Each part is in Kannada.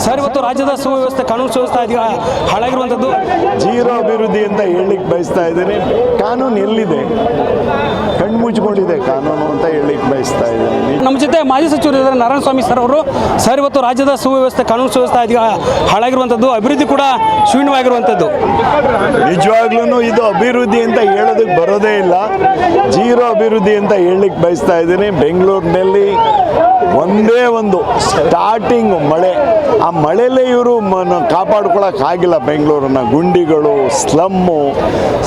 ಸರ್, ಇವತ್ತು ರಾಜ್ಯದ ಸುವ್ಯವಸ್ಥೆ, ಕಾನೂನು ಸುವ್ಯವಸ್ಥೆ ಇದೀಗ ಹಾಳಾಗಿರುವಂಥದ್ದು. ಜೀರೋ ಅಭಿವೃದ್ಧಿ ಅಂತ ಹೇಳಲಿಕ್ಕೆ ಬಯಸ್ತಾ ಇದ್ದೀನಿ. ಕಾನೂನು ಎಲ್ಲಿದೆ? ಕಣ್ಣು ಮುಚ್ಕೊಂಡಿದೆ ಕಾನೂನು ಅಂತ ಹೇಳಲಿಕ್ಕೆ ಬಯಸ್ತಾ ಇದ್ದೀನಿ. ನಮ್ಮ ಜೊತೆ ಮಾಜಿ ಸಚಿವರು ಇದ್ದಾರೆ, ನಾರಾಯಣಸ್ವಾಮಿ ಸರ್ ಅವರು. ಸರ್, ಇವತ್ತು ರಾಜ್ಯದ ಸುವ್ಯವಸ್ಥೆ, ಕಾನೂನು ಸುವ್ಯವಸ್ಥೆ ಇದೀಗ ಹಾಳಾಗಿರುವಂಥದ್ದು, ಅಭಿವೃದ್ಧಿ ಕೂಡ ಶೂನ್ಯವಾಗಿರುವಂಥದ್ದು. ನಿಜವಾಗ್ಲೂ ಇದು ಅಭಿವೃದ್ಧಿ ಅಂತ ಹೇಳೋದಕ್ಕೆ ಬರೋದೇ ಇಲ್ಲ. ಜೀರೋ ಅಭಿವೃದ್ಧಿ ಅಂತ ಹೇಳಲಿಕ್ಕೆ ಬಯಸ್ತಾ ಇದ್ದೀನಿ. ಬೆಂಗಳೂರಿನಲ್ಲಿ ಒಂದೇ ಒಂದು ಸ್ಟಾರ್ಟಿಂಗ್ ಮಳೆ, ಆ ಮಳೆಯಲ್ಲೇ ಇವರು ಕಾಪಾಡ್ಕೊಳಕ್ಕಾಗಿಲ್ಲ. ಬೆಂಗಳೂರನ್ನ ಗುಂಡಿಗಳು,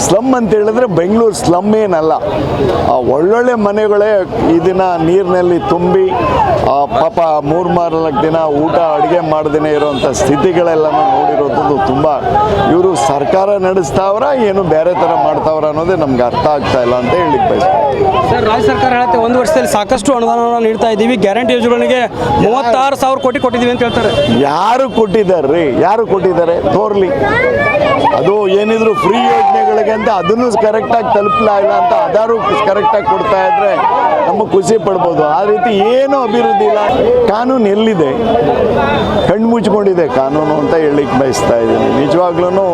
ಸ್ಲಮ್ ಅಂತ ಹೇಳಿದ್ರೆ ಬೆಂಗಳೂರು ಸ್ಲಮ್ ಏನಲ್ಲ. ಒಳ್ಳೊಳ್ಳೆ ಮನೆಗಳೇ ಇದನ್ನ ನೀರಿನಲ್ಲಿ ತುಂಬಿ ಪಾಪ 3-4 ದಿನ ಊಟ ಅಡುಗೆ ಮಾಡ್ದೇ ಇರೋವಂಥ ಸ್ಥಿತಿಗಳೆಲ್ಲ ನೋಡಿರೋದು. ತುಂಬ ಇವರು ಸರ್ಕಾರ ನಡೆಸ್ತಾವ್ರ ಏನು ಬೇರೆ ಥರ ಮಾಡ್ತಾವ್ರ ಅನ್ನೋದೇ ನಮ್ಗೆ ಅರ್ಥ ಆಗ್ತಾ ಇಲ್ಲ ಅಂತ ಹೇಳಿಕ್ಕೆ ಬಯಸ್ತಾರೆ. ಸರ್, ರಾಜ್ಯ ಸರ್ಕಾರ ಹೇಳುತ್ತೆ 1 ವರ್ಷದಲ್ಲಿ ಸಾಕಷ್ಟು ಅನುದಾನವನ್ನು ನೀಡ್ತಾ ಇದ್ದೀವಿ, ಗ್ಯಾರಂಟಿ ಯೋಜನೆಗಳಿಗೆ 36,000 ಕೋಟಿ ಕೊಟ್ಟಿದ್ದೀವಿ ಅಂತ ಹೇಳ್ತಾರೆ. ಯಾರು ಕೊಟ್ಟಿದ್ದಾರೆ? ಯಾರು ಕೊಟ್ಟಿದ್ದಾರೆ? ತೋರ್ಲಿ. ಅದು ಏನಿದ್ರು ಫ್ರೀ ಯೋಜನೆಗಳಿಗೆ ಅಂತ ಅದನ್ನು ಕರೆಕ್ಟಾಗಿ ತಲುಪಲಾ ಇಲ್ಲ ಅಂತ ಅದಾರು ಕರೆಕ್ಟಾಗಿ ಕೊಡ್ತಾ ಇದ್ರೆ ನಮಗೆ ಖುಷಿ ಪಡ್ಬೋದು. ಆ ರೀತಿ ಏನೂ ಅಭಿವೃದ್ಧಿ ಇಲ್ಲ. ಕಾನೂನು ಎಲ್ಲಿದೆ? ಕಣ್ಣು ಮುಚ್ಕೊಂಡಿದೆ ಕಾನೂನು ಅಂತ ಹೇಳಲಿಕ್ಕೆ ಬಯಸ್ತಾ ಇದ್ದೀನಿ. ನಿಜವಾಗ್ಲೂ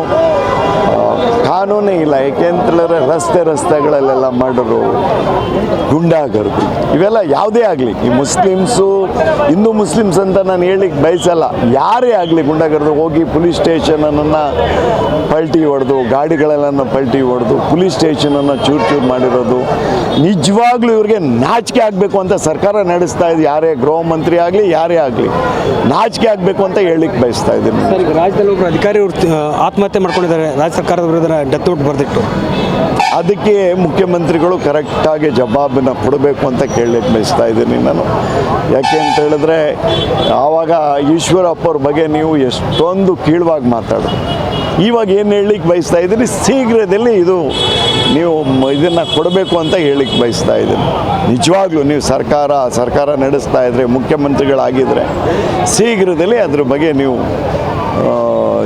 ಕಾನೂನೇ ಇಲ್ಲ. ಏಕೆಂತೇಳಿದ್ರೆ ರಸ್ತೆಗಳಲ್ಲೆಲ್ಲ ಮರ್ಡರು, ಗುಂಡಾಗರ್ದಿ, ಇವೆಲ್ಲ ಯಾವುದೇ ಆಗಲಿ, ಈ ಹಿಂದೂ ಮುಸ್ಲಿಮ್ಸ್ ಅಂತ ನಾನು ಹೇಳಲಿಕ್ಕೆ ಬಯಸಲ್ಲ. ಯಾರೇ ಆಗಲಿ ಗುಂಡಾಗರ್ದು ಹೋಗಿ ಪೊಲೀಸ್ ಸ್ಟೇಷನನ್ನು ಪಲ್ಟಿ ಹೊಡೆದು, ಗಾಡಿಗಳೆಲ್ಲ ಪಲ್ಟಿ ಹೊಡೆದು ಪೊಲೀಸ್ ಸ್ಟೇಷನನ್ನು ಚೂರು ಮಾಡಿರೋದು ನಿಜವಾಗ್ಲೂ ಇವ್ರಿಗೆ ನಾಚಿಕೆ ಆಗಬೇಕು ಅಂತ ಸರ್ಕಾರ ನಡೆಸ್ತಾ ಇದೆ. ಯಾರೇ ಗೃಹ ಮಂತ್ರಿ ಆಗಲಿ, ಯಾರೇ ಆಗಲಿ ನಾಚಿಕೆ ಆಗಬೇಕು ಅಂತ ಹೇಳಲಿಕ್ಕೆ ಬಯಸ್ತಾ ಇದ್ದೀನಿ. ಸರ್, ಈಗ ರಾಜ್ಯದಲ್ಲಿ ಒಬ್ಬರು ಅಧಿಕಾರಿ ಆತ್ಮಹತ್ಯೆ ಮಾಡ್ಕೊಂಡಿದ್ದಾರೆ, ರಾಜ್ಯ ಸರ್ಕಾರದ ವಿರುದ್ಧ ಡೆತ್ ನೋಟ್ ಬರೆದಿಟ್ಟು. ಅದಕ್ಕೆ ಮುಖ್ಯಮಂತ್ರಿಗಳು ಕರೆಕ್ಟಾಗಿ ಜವಾಬನ್ನು ಕೊಡಬೇಕು ಅಂತ ಕೇಳಲಿಕ್ಕೆ ಬಯಸ್ತಾ ಇದ್ದೀನಿ ನಾನು. ಯಾಕೆ ಅಂತ ಹೇಳಿದ್ರೆ ಆವಾಗ ಈಶ್ವರಪ್ಪ ಅವ್ರ ಬಗ್ಗೆ ನೀವು ಎಷ್ಟೊಂದು ಕೀಳವಾಗಿ ಮಾತಾಡೋದು. ಇವಾಗ ಏನು ಹೇಳಲಿಕ್ಕೆ ಬಯಸ್ತಾ ಇದ್ದೀನಿ, ಶೀಘ್ರದಲ್ಲಿ ನೀವು ಇದನ್ನು ಕೊಡಬೇಕು ಅಂತ ಹೇಳಲಿಕ್ಕೆ ಬಯಸ್ತಾ ಇದ್ದೀನಿ. ನಿಜವಾಗ್ಲೂ ನೀವು ಸರ್ಕಾರ ನಡೆಸ್ತಾ ಇದ್ದರೆ, ಮುಖ್ಯಮಂತ್ರಿಗಳಾಗಿದ್ದರೆ ಶೀಘ್ರದಲ್ಲಿ ಅದ್ರ ಬಗ್ಗೆ ನೀವು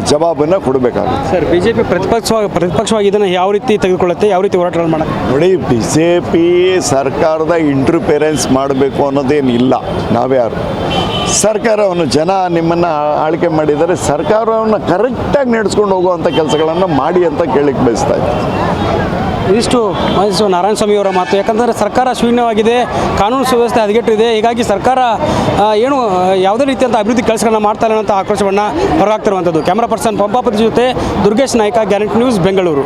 ಜವಾಬನ್ನು ಕೊಡಬೇಕಾಗುತ್ತೆ. ಸರ್, ಬಿಜೆಪಿ ಪ್ರತಿಪಕ್ಷವಾಗಿ ಇದನ್ನು ಯಾವ ರೀತಿ ತೆಗೆದುಕೊಳ್ಳುತ್ತೆ, ಯಾವ ರೀತಿ ಹೋರಾಟಗಳು ಮಾಡೋದು? ನೋಡಿ, ಬಿಜೆಪಿ ಸರ್ಕಾರದ ಇಂಟರ್ಫಿರೆನ್ಸ್ ಮಾಡಬೇಕು ಅನ್ನೋದೇನಿಲ್ಲ. ನಾವ್ಯಾರು ಸರ್ಕಾರವನ್ನು ಜನ ನಿಮ್ಮನ್ನು ಆಳ್ಕೆ ಮಾಡಿದರೆ ಸರ್ಕಾರವನ್ನು ಕರೆಕ್ಟಾಗಿ ನಡೆಸ್ಕೊಂಡು ಹೋಗುವಂಥ ಕೆಲಸಗಳನ್ನು ಮಾಡಿ ಅಂತ ಕೇಳಲಿಕ್ಕೆ ಬಯಸ್ತಾ ಇದ್ದೀನಿ. ಇದಿಷ್ಟು ಮಾಜಿ ನಾರಾಯಣಸ್ವಾಮಿ ಅವರ ಮಾತು. ಯಾಕಂದರೆ ಸರ್ಕಾರ ಶೂನ್ಯವಾಗಿದೆ, ಕಾನೂನು ಸುವ್ಯವಸ್ಥೆ ಹದಗೆಟ್ಟಿದೆ. ಹೀಗಾಗಿ ಸರ್ಕಾರ ಯಾವುದೇ ರೀತಿಯಂಥ ಅಭಿವೃದ್ಧಿ ಕೆಲಸಗಳನ್ನ ಮಾಡ್ತಾ ಇಲ್ಲ ಅಂತ ಆಕ್ರೋಶವನ್ನು ಹೊರಹಾಕ್ತಿರುವಂಥದ್ದು. ಕ್ಯಾಮರಾ ಪರ್ಸನ್ ಪಂಪಾಪತಿ ಜೊತೆ Durgesh Naik, guarantee news, Bengaluru.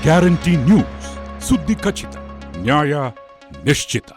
Guarantee news, ಸುದ್ದಿ ಖಚಿತ, ನ್ಯಾಯ ನಿಶ್ಚಿತ.